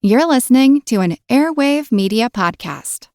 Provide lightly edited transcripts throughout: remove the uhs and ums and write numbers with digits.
You're listening to an Airwave Media Podcast.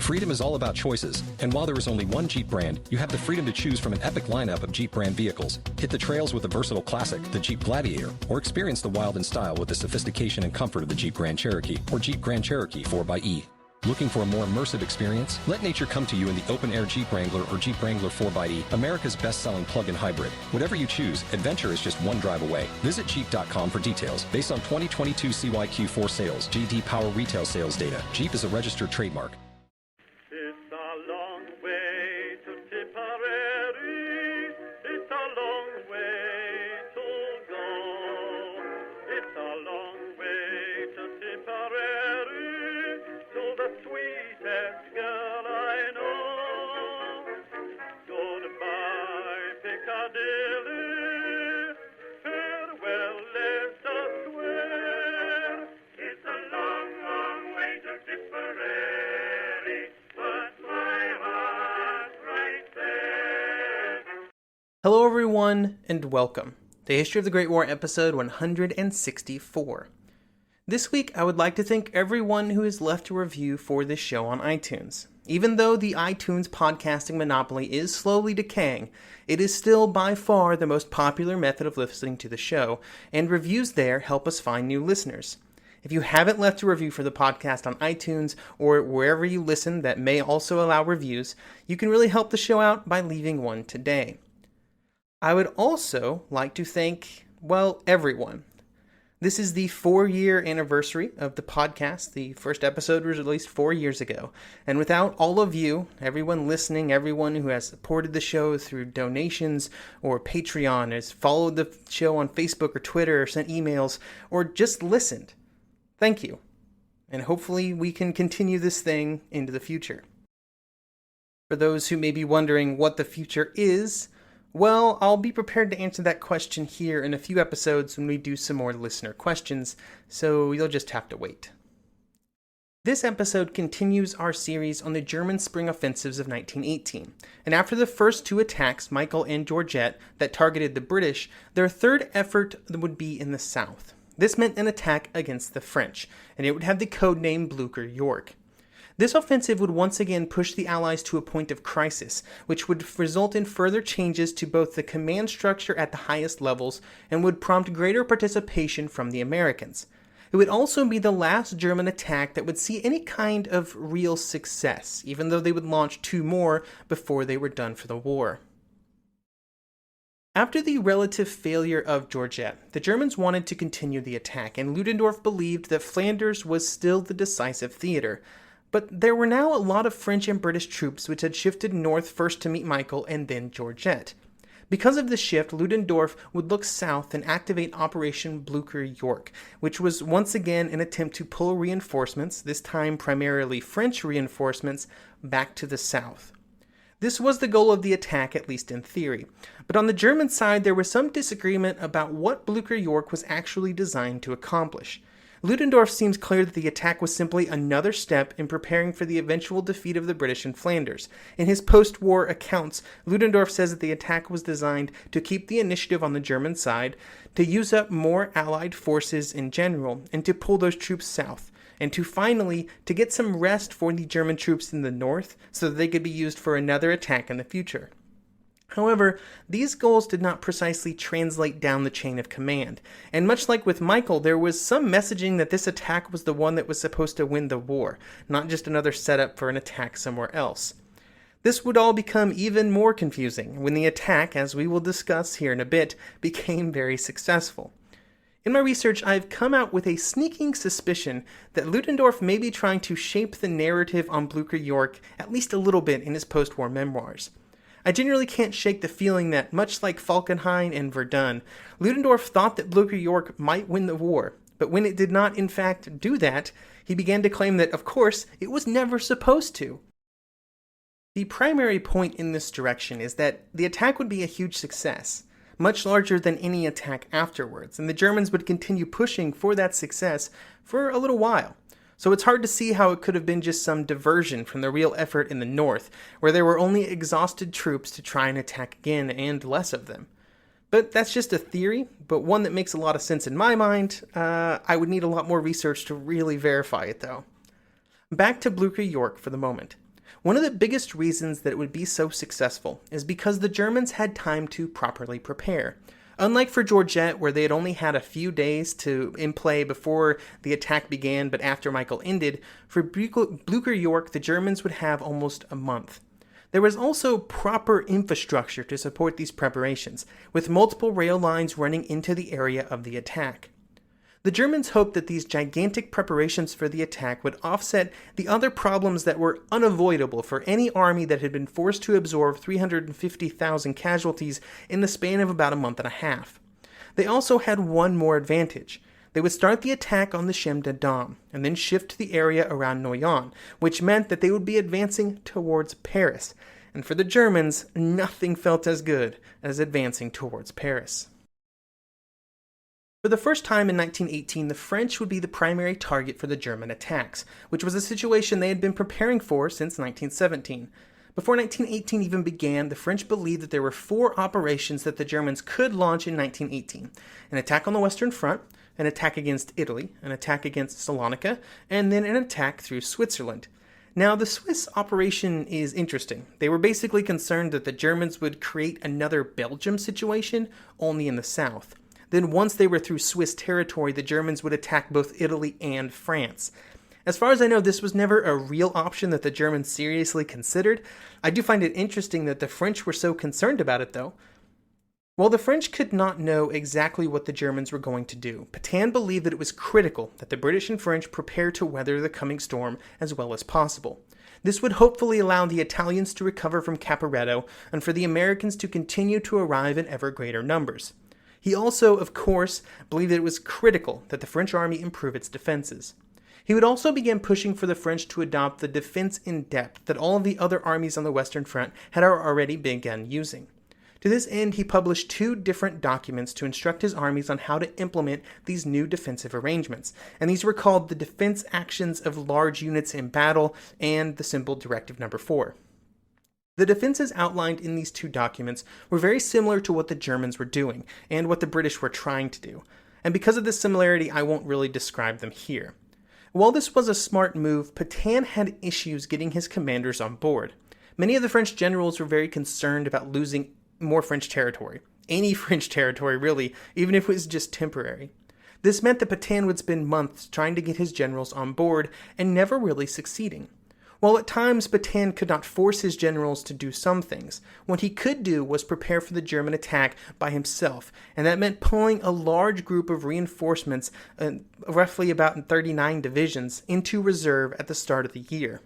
Freedom is all about choices, and while there is only one Jeep brand, you have the freedom to choose from an epic lineup of Jeep brand vehicles. Hit the trails with the versatile classic, the Jeep Gladiator, or experience the wild and style with the sophistication and comfort of the Jeep Grand Cherokee or Jeep Grand Cherokee 4xE. Looking for a more immersive experience? Let nature come to you in the open-air Jeep Wrangler or Jeep Wrangler 4xE, America's best-selling plug-in hybrid. Whatever you choose, adventure is just one drive away. Visit Jeep.com for details. Based on 2022 CYQ4 sales, JD Power retail sales data. Jeep is a registered trademark. It's a long way to Tipperary. It's a long way to go. It's a long way to Tipperary, to the sweetest girl I know. Goodbye, Piccadilly. Farewell, Leicester Square. It's a long, long way to Tipperary, but my heart's right there. Hello everyone, and welcome to History of the Great War episode 164. This week, I would like to thank everyone who has left a review for this show on iTunes. Even though the iTunes podcasting monopoly is slowly decaying, it is still by far the most popular method of listening to the show, and reviews there help us find new listeners. If you haven't left a review for the podcast on iTunes or wherever you listen that may also allow reviews, you can really help the show out by leaving one today. I would also like to thank, everyone. This is the 4-year anniversary of the podcast. The first episode was released 4 years ago. And without all of you, everyone listening, everyone who has supported the show through donations or Patreon, has followed the show on Facebook or Twitter, or sent emails, or just listened, thank you. And hopefully we can continue this thing into the future. For those who may be wondering what the future is, well, I'll be prepared to answer that question here in a few episodes when we do some more listener questions, so you'll just have to wait. This episode continues our series on the German spring offensives of 1918, and after the first two attacks, Michael and Georgette, that targeted the British, their third effort would be in the south. This meant an attack against the French, and it would have the codename Blücher-Yorck. This offensive would once again push the Allies to a point of crisis, which would result in further changes to both the command structure at the highest levels and would prompt greater participation from the Americans. It would also be the last German attack that would see any kind of real success, even though they would launch 2 more before they were done for the war. After the relative failure of Georgette, the Germans wanted to continue the attack, and Ludendorff believed that Flanders was still the decisive theater. But there were now a lot of French and British troops which had shifted north first to meet Michael and then Georgette. Because of the shift, Ludendorff would look south and activate Operation Blücher-Yorck, which was once again an attempt to pull reinforcements, this time primarily French reinforcements, back to the south. This was the goal of the attack, at least in theory. But on the German side, there was some disagreement about what Blücher-Yorck was actually designed to accomplish. Ludendorff seems clear that the attack was simply another step in preparing for the eventual defeat of the British in Flanders. In his post-war accounts, Ludendorff says that the attack was designed to keep the initiative on the German side, to use up more Allied forces in general, and to pull those troops south, and to get some rest for the German troops in the north so that they could be used for another attack in the future. However, these goals did not precisely translate down the chain of command, and much like with Michael, there was some messaging that this attack was the one that was supposed to win the war, not just another setup for an attack somewhere else. This would all become even more confusing when the attack, as we will discuss here in a bit, became very successful. In my research, I've come out with a sneaking suspicion that Ludendorff may be trying to shape the narrative on Blücher-Yorck at least a little bit in his post-war memoirs. I generally can't shake the feeling that, much like Falkenhayn and Verdun, Ludendorff thought that Blücher-Yorck might win the war, but when it did not in fact do that, he began to claim that, of course, it was never supposed to. The primary point in this direction is that the attack would be a huge success, much larger than any attack afterwards, and the Germans would continue pushing for that success for a little while. So it's hard to see how it could have been just some diversion from the real effort in the north, where there were only exhausted troops to try and attack again and less of them. But that's just a theory, but one that makes a lot of sense in my mind. I would need a lot more research to really verify it, though. Back to Blücher York for the moment. One of the biggest reasons that it would be so successful is because the Germans had time to properly prepare. Unlike for Georgette, where they had only had a few days in play before the attack began but after Michael ended, for Blücher York the Germans would have almost a month. There was also proper infrastructure to support these preparations, with multiple rail lines running into the area of the attack. The Germans hoped that these gigantic preparations for the attack would offset the other problems that were unavoidable for any army that had been forced to absorb 350,000 casualties in the span of about a month and a half. They also had one more advantage. They would start the attack on the Chemin des Dames, and then shift to the area around Noyon, which meant that they would be advancing towards Paris. And for the Germans, nothing felt as good as advancing towards Paris. For the first time in 1918, the French would be the primary target for the German attacks, which was a situation they had been preparing for since 1917. Before 1918 even began, the French believed that there were 4 operations that the Germans could launch in 1918. An attack on the Western Front, an attack against Italy, an attack against Salonika, and then an attack through Switzerland. Now, the Swiss operation is interesting. They were basically concerned that the Germans would create another Belgium situation, only in the south. Then once they were through Swiss territory, the Germans would attack both Italy and France. As far as I know, this was never a real option that the Germans seriously considered. I do find it interesting that the French were so concerned about it, though. While the French could not know exactly what the Germans were going to do, Pétain believed that it was critical that the British and French prepare to weather the coming storm as well as possible. This would hopefully allow the Italians to recover from Caporetto and for the Americans to continue to arrive in ever greater numbers. He also, of course, believed that it was critical that the French army improve its defenses. He would also begin pushing for the French to adopt the defense in depth that all of the other armies on the Western Front had already begun using. To this end, he published 2 different documents to instruct his armies on how to implement these new defensive arrangements, and these were called the Defense Actions of Large Units in Battle and the simple Directive No. 4. The defenses outlined in these 2 documents were very similar to what the Germans were doing, and what the British were trying to do, and because of this similarity, I won't really describe them here. While this was a smart move, Pétain had issues getting his commanders on board. Many of the French generals were very concerned about losing more French territory. Any French territory, really, even if it was just temporary. This meant that Pétain would spend months trying to get his generals on board and never really succeeding. While at times Pétain could not force his generals to do some things, what he could do was prepare for the German attack by himself, and that meant pulling a large group of reinforcements, roughly about 39 divisions, into reserve at the start of the year.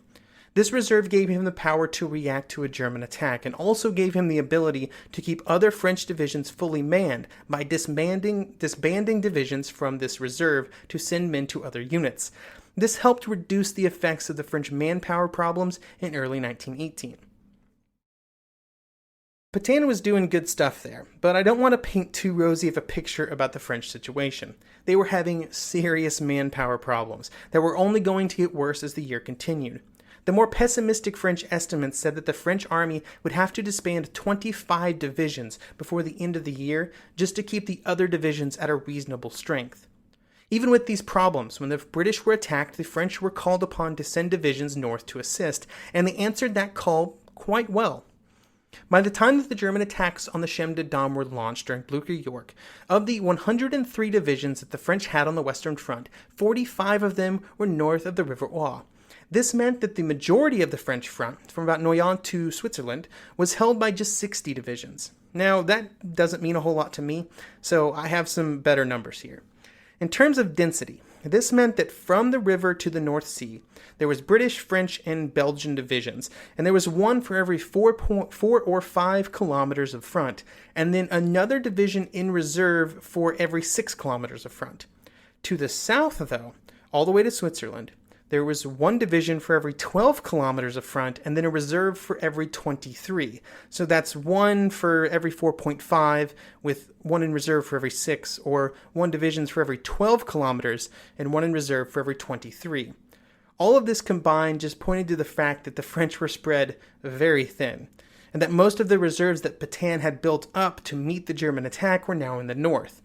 This reserve gave him the power to react to a German attack, and also gave him the ability to keep other French divisions fully manned by disbanding divisions from this reserve to send men to other units. This helped reduce the effects of the French manpower problems in early 1918. Pétain was doing good stuff there, but I don't want to paint too rosy of a picture about the French situation. They were having serious manpower problems that were only going to get worse as the year continued. The more pessimistic French estimates said that the French army would have to disband 25 divisions before the end of the year just to keep the other divisions at a reasonable strength. Even with these problems, when the British were attacked, the French were called upon to send divisions north to assist, and they answered that call quite well. By the time that the German attacks on the Chemin des Dames were launched during Blücher York, of the 103 divisions that the French had on the Western Front, 45 of them were north of the River Oise. This meant that the majority of the French front, from about Noyon to Switzerland, was held by just 60 divisions. Now, that doesn't mean a whole lot to me, so I have some better numbers here. In terms of density, this meant that from the river to the North Sea, there was British, French, and Belgian divisions, and there was one for every 4 or 5 kilometers of front, and then another division in reserve for every 6 kilometers of front. To the south, though, all the way to Switzerland, there was one division for every 12 kilometers of front, and then a reserve for every 23. So that's one for every 4.5, with one in reserve for every 6, or one divisions for every 12 kilometers, and one in reserve for every 23. All of this combined just pointed to the fact that the French were spread very thin. and that most of the reserves that Pétain had built up to meet the German attack were now in the north.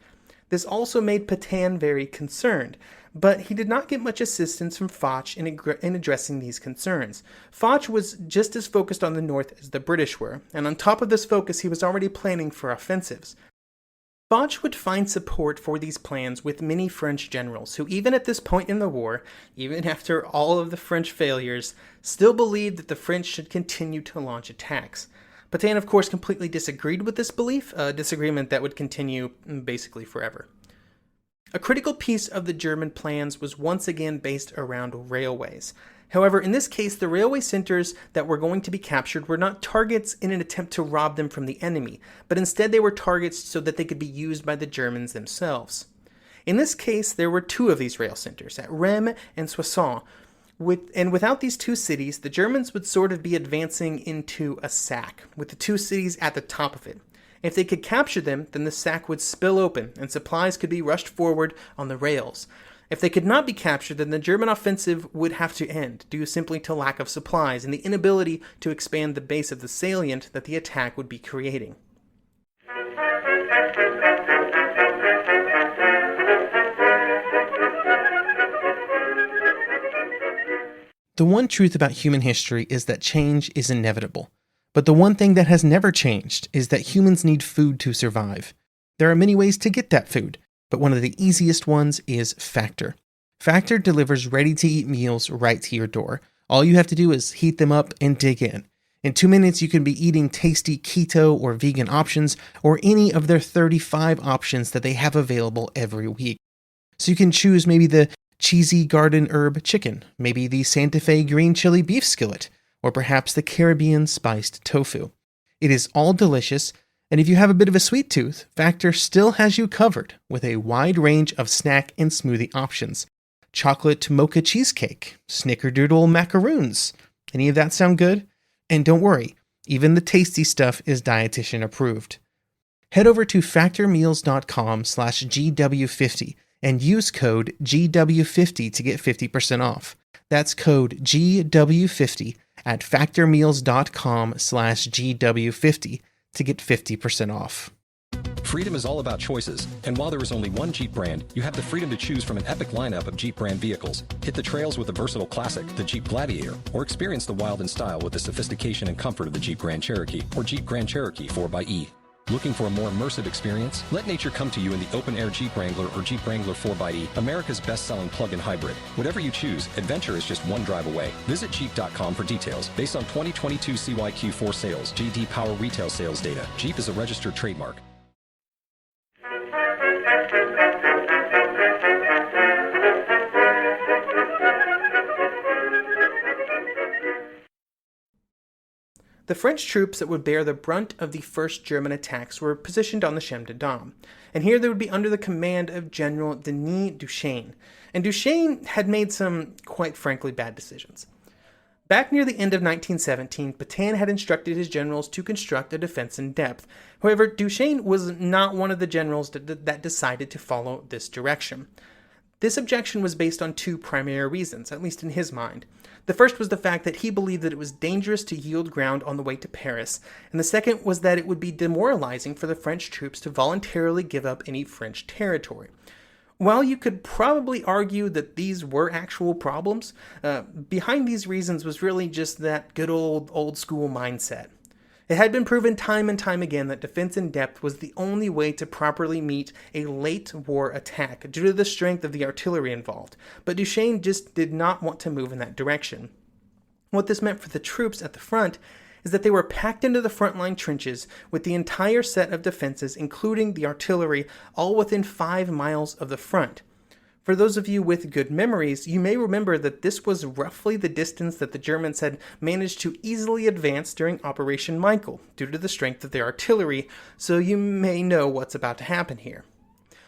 This also made Pétain very concerned, but he did not get much assistance from Foch in addressing these concerns. Foch was just as focused on the north as the British were, and on top of this focus he was already planning for offensives. Foch would find support for these plans with many French generals who, even at this point in the war, even after all of the French failures, still believed that the French should continue to launch attacks. Pétain, of course, completely disagreed with this belief, a disagreement that would continue basically forever. A critical piece of the German plans was once again based around railways. However, in this case, the railway centers that were going to be captured were not targets in an attempt to rob them from the enemy, but instead they were targets so that they could be used by the Germans themselves. In this case, there were two of these rail centers, at Rheims and Soissons, and without these two cities, the Germans would sort of be advancing into a sack, with the two cities at the top of it. If they could capture them, then the sack would spill open, and supplies could be rushed forward on the rails. If they could not be captured, then the German offensive would have to end, due simply to lack of supplies and the inability to expand the base of the salient that the attack would be creating. The one truth about human history is that change is inevitable. But the one thing that has never changed is that humans need food to survive. There are many ways to get that food, but one of the easiest ones is Factor. Factor delivers ready-to-eat meals right to your door. All you have to do is heat them up and dig in. In 2 minutes, you can be eating tasty keto or vegan options, or any of their 35 options that they have available every week. So you can choose maybe the cheesy garden herb chicken, maybe the Santa Fe green chili beef skillet, or perhaps the Caribbean spiced tofu. It is all delicious, and if you have a bit of a sweet tooth, Factor still has you covered with a wide range of snack and smoothie options. Chocolate mocha cheesecake, snickerdoodle macaroons. Any of that sound good? And don't worry, even the tasty stuff is dietitian approved. Head over to factormeals.com/GW50 and use code GW50 to get 50% off. That's code GW50 at factormeals.com/GW50 to get 50% off. Freedom is all about choices, and while there is only one Jeep brand, you have the freedom to choose from an epic lineup of Jeep brand vehicles. Hit the trails with the versatile classic, the Jeep Gladiator, or experience the wild in style with the sophistication and comfort of the Jeep Grand Cherokee or Jeep Grand Cherokee 4xe. Looking for a more immersive experience? Let nature come to you in the open-air Jeep Wrangler or Jeep Wrangler 4xe, America's best-selling plug-in hybrid. Whatever you choose, adventure is just one drive away. Visit Jeep.com for details. Based on 2022 CYQ4 sales, JD Power retail sales data. Jeep is a registered trademark. The French troops that would bear the brunt of the first German attacks were positioned on the Chemin des Dames, and here they would be under the command of General Denis Duchesne. And Duchesne had made some, quite frankly, bad decisions. Back near the end of 1917, Pétain had instructed his generals to construct a defense in depth. However, Duchesne was not one of the generals that decided to follow this direction. This objection was based on two primary reasons, at least in his mind. The first was the fact that he believed that it was dangerous to yield ground on the way to Paris, and the second was that it would be demoralizing for the French troops to voluntarily give up any French territory. While you could probably argue that these were actual problems, behind these reasons was really just that good old school mindset. It had been proven time and time again that defense in depth was the only way to properly meet a late war attack due to the strength of the artillery involved, but Duchesne just did not want to move in that direction. What this meant for the troops at the front is that they were packed into the frontline trenches with the entire set of defenses, including the artillery, all within 5 miles of the front. For those of you with good memories, you may remember that this was roughly the distance that the Germans had managed to easily advance during Operation Michael, due to the strength of their artillery, so you may know what's about to happen here.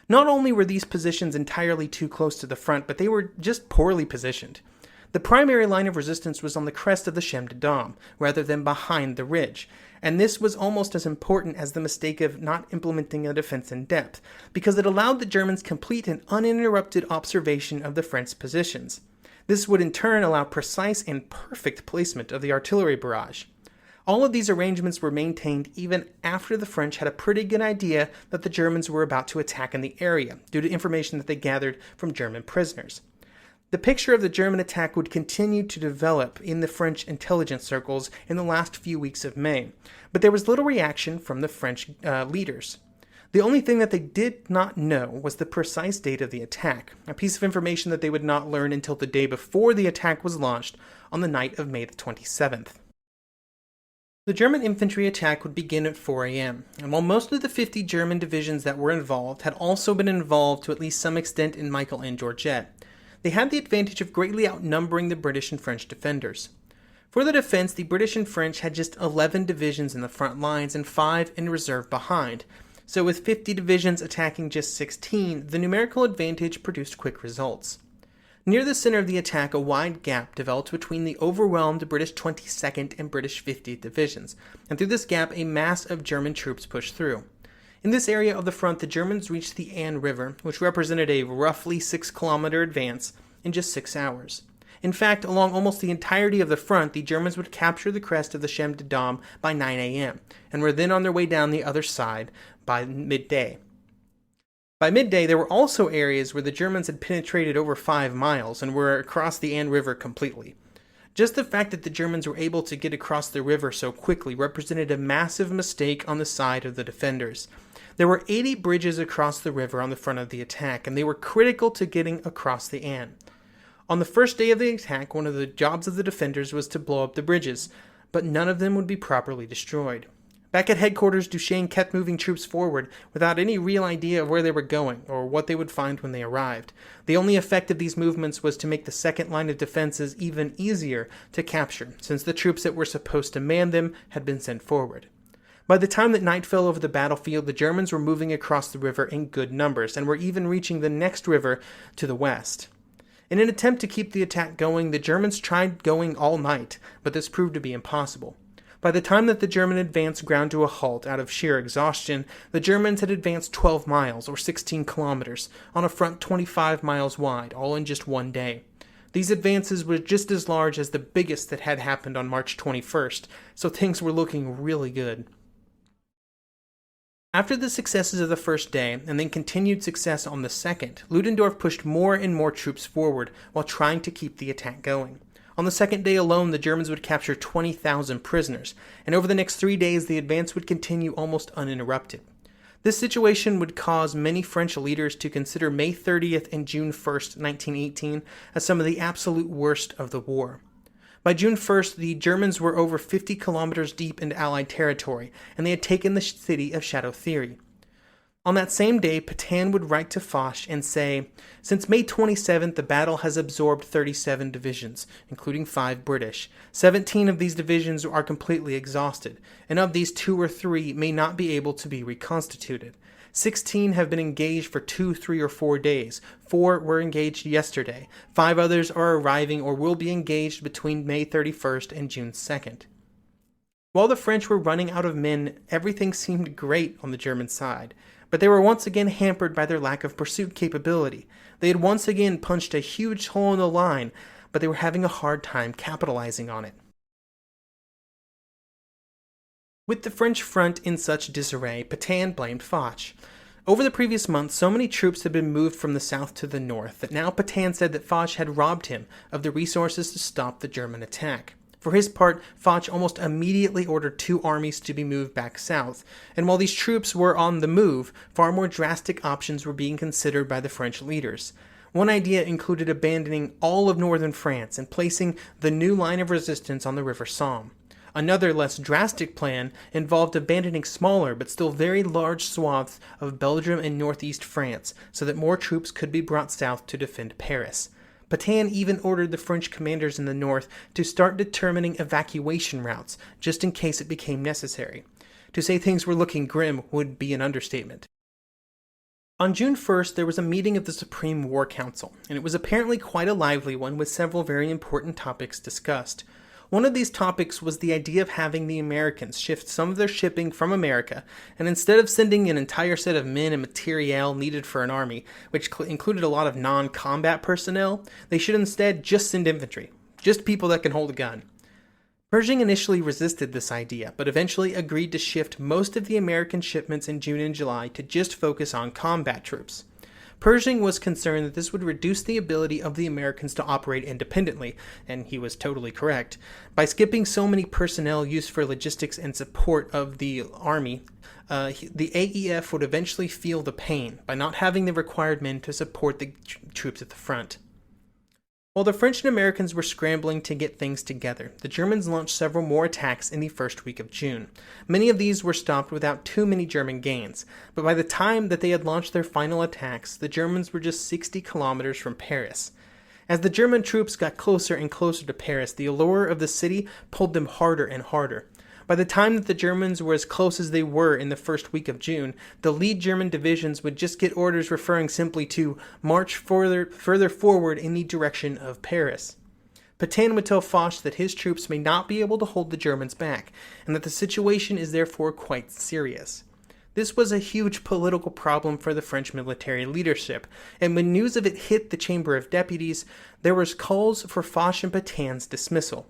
Not only were these positions entirely too close to the front, but they were just poorly positioned. The primary line of resistance was on the crest of the Chemin des Dames, rather than behind the ridge, and this was almost as important as the mistake of not implementing a defense in depth, because it allowed the Germans complete and uninterrupted observation of the French positions. This would in turn allow precise and perfect placement of the artillery barrage. All of these arrangements were maintained even after the French had a pretty good idea that the Germans were about to attack in the area, due to information that they gathered from German prisoners. The picture of the German attack would continue to develop in the French intelligence circles in the last few weeks of May, but there was little reaction from the French leaders. The only thing that they did not know was the precise date of the attack, a piece of information that they would not learn until the day before the attack was launched on the night of May the 27th. The German infantry attack would begin at 4 a.m., and while most of the 50 German divisions that were involved had also been involved to at least some extent in Michael and Georgette, they had the advantage of greatly outnumbering the British and French defenders. For the defense, the British and French had just 11 divisions in the front lines and 5 in reserve behind, so with 50 divisions attacking just 16, the numerical advantage produced quick results. Near the center of the attack, a wide gap developed between the overwhelmed British 22nd and British 50th divisions, and through this gap a mass of German troops pushed through. In this area of the front, the Germans reached the Anne River, which represented a roughly 6-kilometer advance, in just 6 hours. In fact, along almost the entirety of the front, the Germans would capture the crest of the Chemin des Dames by 9 a.m., and were then on their way down the other side by midday. By midday, there were also areas where the Germans had penetrated over 5 miles and were across the Anne River completely. Just the fact that the Germans were able to get across the river so quickly represented a massive mistake on the side of the defenders. There were 80 bridges across the river on the front of the attack, and they were critical to getting across the Anne. On the first day of the attack, one of the jobs of the defenders was to blow up the bridges, but none of them would be properly destroyed. Back at headquarters, Duchesne kept moving troops forward without any real idea of where they were going or what they would find when they arrived. The only effect of these movements was to make the second line of defenses even easier to capture, since the troops that were supposed to man them had been sent forward. By the time that night fell over the battlefield, the Germans were moving across the river in good numbers and were even reaching the next river to the west. In an attempt to keep the attack going, the Germans tried going all night, but this proved to be impossible. By the time that the German advance ground to a halt out of sheer exhaustion, the Germans had advanced 12 miles, or 16 kilometers, on a front 25 miles wide, all in just one day. These advances were just as large as the biggest that had happened on March 21st, so things were looking really good. After the successes of the first day, and then continued success on the second, Ludendorff pushed more and more troops forward while trying to keep the attack going. On the second day alone, the Germans would capture 20,000 prisoners, and over the next 3 days the advance would continue almost uninterrupted. This situation would cause many French leaders to consider May 30th and June 1st, 1918, as some of the absolute worst of the war. By June 1st, the Germans were over 50 kilometers deep into Allied territory, and they had taken the city of Château-Thierry. On that same day, Pétain would write to Foch and say, "Since May 27th, the battle has absorbed 37 divisions, including 5 British. 17 of these divisions are completely exhausted, and of these 2 or 3 may not be able to be reconstituted. 16 have been engaged for 2, 3, or 4 days. 4 were engaged yesterday. 5 others are arriving or will be engaged between May 31st and June 2nd. While the French were running out of men, everything seemed great on the German side. But they were once again hampered by their lack of pursuit capability. They had once again punched a huge hole in the line, but they were having a hard time capitalizing on it. With the French front in such disarray, Pétain blamed Foch. Over the previous month, so many troops had been moved from the south to the north that now Pétain said that Foch had robbed him of the resources to stop the German attack. For his part, Foch almost immediately ordered 2 armies to be moved back south, and while these troops were on the move, far more drastic options were being considered by the French leaders. One idea included abandoning all of northern France and placing the new line of resistance on the River Somme. Another, less drastic plan involved abandoning smaller but still very large swaths of Belgium and northeast France so that more troops could be brought south to defend Paris. Pétain even ordered the French commanders in the north to start determining evacuation routes, just in case it became necessary. To say things were looking grim would be an understatement. On June 1st, there was a meeting of the Supreme War Council, and it was apparently quite a lively one with several very important topics discussed. One of these topics was the idea of having the Americans shift some of their shipping from America, and instead of sending an entire set of men and materiel needed for an army, which included a lot of non-combat personnel, they should instead just send infantry, just people that can hold a gun. Pershing initially resisted this idea, but eventually agreed to shift most of the American shipments in June and July to just focus on combat troops. Pershing was concerned that this would reduce the ability of the Americans to operate independently, and he was totally correct. By skipping so many personnel used for logistics and support of the army, the AEF would eventually feel the pain by not having the required men to support the troops at the front. While the French and Americans were scrambling to get things together, the Germans launched several more attacks in the first week of June. Many of these were stopped without too many German gains, but by the time that they had launched their final attacks, the Germans were just 60 kilometers from Paris. As the German troops got closer and closer to Paris, the allure of the city pulled them harder and harder. By the time that the Germans were as close as they were in the first week of June, the lead German divisions would just get orders referring simply to march further forward in the direction of Paris. Pétain would tell Foch that his troops may not be able to hold the Germans back, and that the situation is therefore quite serious. This was a huge political problem for the French military leadership, and when news of it hit the Chamber of Deputies, there was calls for Foch and Pétain's dismissal.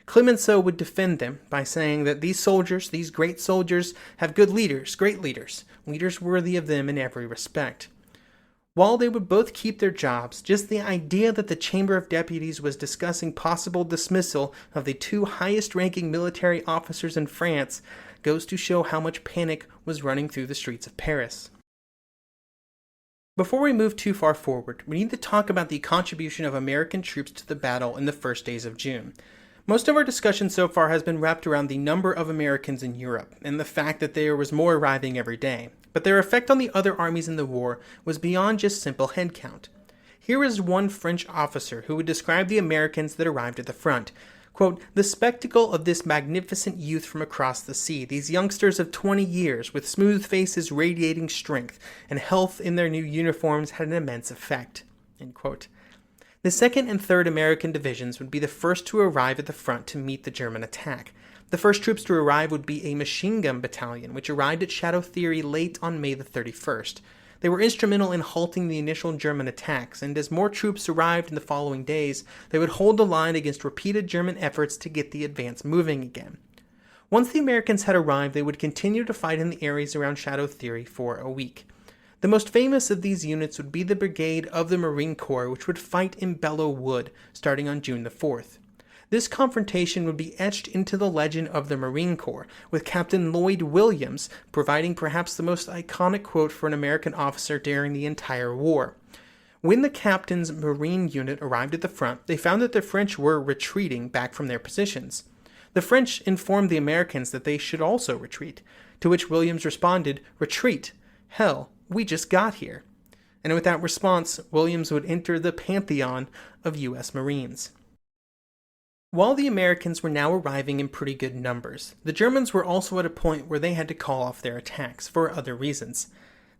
Clemenceau would defend them by saying that these soldiers, these great soldiers, have good leaders, great leaders, leaders worthy of them in every respect. While they would both keep their jobs, just the idea that the Chamber of Deputies was discussing possible dismissal of the two highest-ranking military officers in France goes to show how much panic was running through the streets of Paris. Before we move too far forward, we need to talk about the contribution of American troops to the battle in the first days of June. Most of our discussion so far has been wrapped around the number of Americans in Europe and the fact that there was more arriving every day, but their effect on the other armies in the war was beyond just simple headcount. Here is one French officer who would describe the Americans that arrived at the front. Quote, "The spectacle of this magnificent youth from across the sea, these youngsters of 20 years with smooth faces radiating strength and health in their new uniforms had an immense effect." End quote. The 2nd and 3rd American divisions would be the first to arrive at the front to meet the German attack. The first troops to arrive would be a machine gun battalion, which arrived at Château Thierry late on May the 31st. They were instrumental in halting the initial German attacks, and as more troops arrived in the following days, they would hold the line against repeated German efforts to get the advance moving again. Once the Americans had arrived, they would continue to fight in the areas around Château Thierry for a week. The most famous of these units would be the Brigade of the Marine Corps, which would fight in Belleau Wood, starting on June the 4th. This confrontation would be etched into the legend of the Marine Corps, with Captain Lloyd Williams providing perhaps the most iconic quote for an American officer during the entire war. When the captain's Marine unit arrived at the front, they found that the French were retreating back from their positions. The French informed the Americans that they should also retreat, to which Williams responded, "Retreat? Hell, we just got here." And with that response, Williams would enter the pantheon of U.S. Marines. While the Americans were now arriving in pretty good numbers, the Germans were also at a point where they had to call off their attacks for other reasons.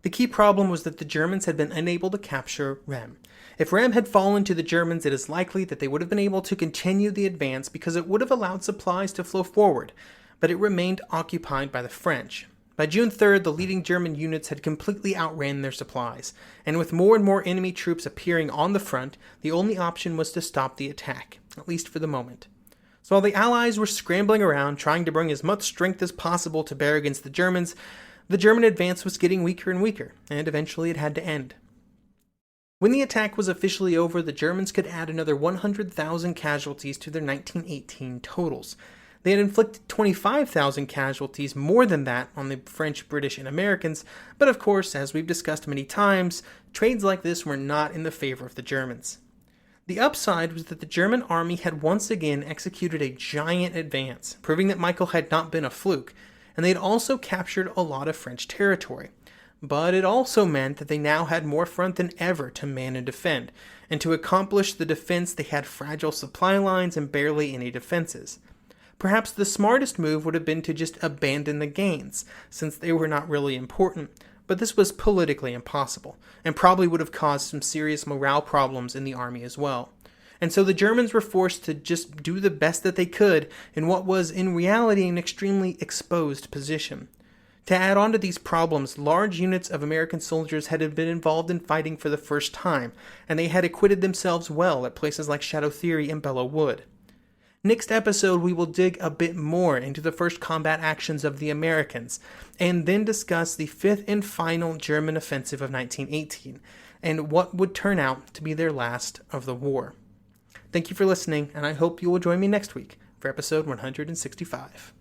The key problem was that the Germans had been unable to capture Rheims. If Rheims had fallen to the Germans, it is likely that they would have been able to continue the advance because it would have allowed supplies to flow forward, but it remained occupied by the French. By June 3rd, the leading German units had completely outran their supplies, and with more and more enemy troops appearing on the front, the only option was to stop the attack, at least for the moment. So while the Allies were scrambling around, trying to bring as much strength as possible to bear against the German advance was getting weaker and weaker, and eventually it had to end. When the attack was officially over, the Germans could add another 100,000 casualties to their 1918 totals. They had inflicted 25,000 casualties more than that on the French, British, and Americans, but of course, as we've discussed many times, trades like this were not in the favor of the Germans. The upside was that the German army had once again executed a giant advance, proving that Michael had not been a fluke, and they had also captured a lot of French territory. But it also meant that they now had more front than ever to man and defend, and to accomplish the defense they had fragile supply lines and barely any defenses. Perhaps the smartest move would have been to just abandon the gains, since they were not really important, but this was politically impossible, and probably would have caused some serious morale problems in the army as well. And so the Germans were forced to just do the best that they could in what was in reality an extremely exposed position. To add on to these problems, large units of American soldiers had been involved in fighting for the first time, and they had acquitted themselves well at places like Château Thierry and Belleau Wood. Next episode, we will dig a bit more into the first combat actions of the Americans, and then discuss the fifth and final German offensive of 1918, and what would turn out to be their last of the war. Thank you for listening, and I hope you will join me next week for episode 165.